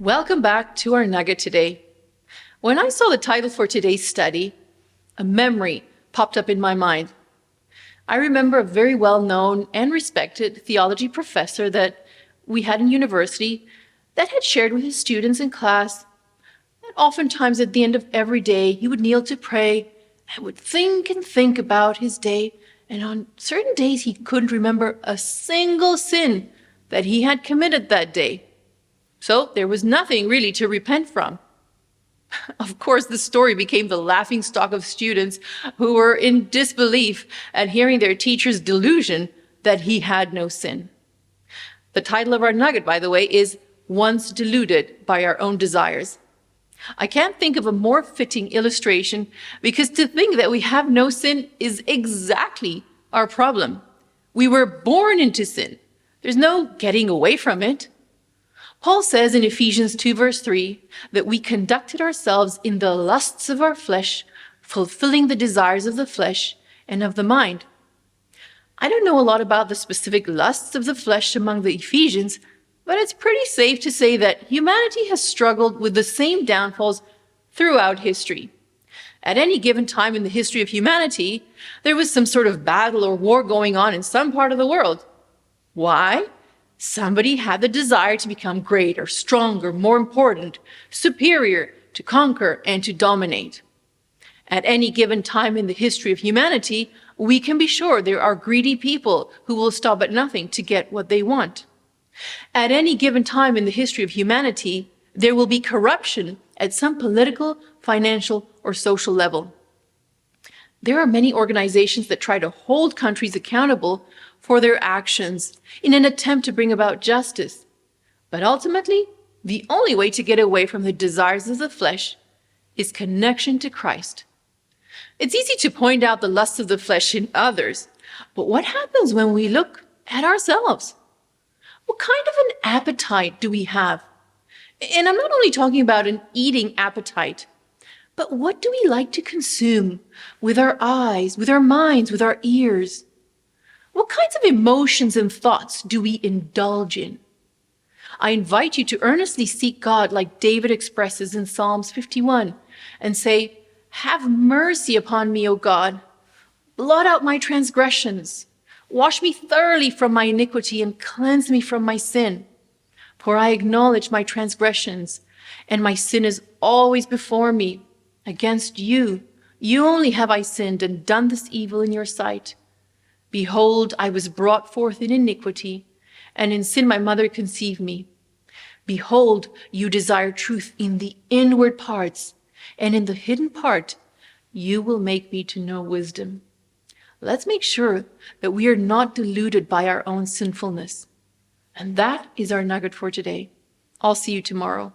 Welcome back to our nugget today. When I saw the title for today's study, a memory popped up in my mind. I remember a very well-known and respected theology professor that we had in university that had shared with his students in class that oftentimes at the end of every day he would kneel to pray and would think and think about his day, and on certain days he couldn't remember a single sin that he had committed that day. So there was nothing really to repent from. Of course, the story became the laughingstock of students who were in disbelief at hearing their teacher's delusion that he had no sin. The title of our nugget, by the way, is Once Deluded by Our Own Desires. I can't think of a more fitting illustration, because to think that we have no sin is exactly our problem. We were born into sin. There's no getting away from it. Paul says in Ephesians 2 verse 3 that we conducted ourselves in the lusts of our flesh, fulfilling the desires of the flesh and of the mind. I don't know a lot about the specific lusts of the flesh among the Ephesians, but it's pretty safe to say that humanity has struggled with the same downfalls throughout history. At any given time in the history of humanity, there was some sort of battle or war going on in some part of the world. Why? Somebody had the desire to become greater, stronger, more important, superior, to conquer and to dominate. At any given time in the history of humanity, we can be sure there are greedy people who will stop at nothing to get what they want. At any given time in the history of humanity, there will be corruption at some political, financial, or social level. There are many organizations that try to hold countries accountable for their actions in an attempt to bring about justice. But ultimately, the only way to get away from the desires of the flesh is connection to Christ. It's easy to point out the lusts of the flesh in others, but what happens when we look at ourselves? What kind of an appetite do we have? And I'm not only talking about an eating appetite, but what do we like to consume with our eyes, with our minds, with our ears? What kinds of emotions and thoughts do we indulge in? I invite you to earnestly seek God like David expresses in Psalms 51 and say, "Have mercy upon me, O God. Blot out my transgressions. Wash me thoroughly from my iniquity and cleanse me from my sin. For I acknowledge my transgressions, and my sin is always before me. Against you only have I sinned and done this evil in your sight. Behold, I was brought forth in iniquity, and in sin my mother conceived me. Behold, you desire truth in the inward parts, and in the hidden part you will make me to know wisdom." Let's make sure that we are not deluded by our own sinfulness. And that is our nugget for today. I'll see you tomorrow.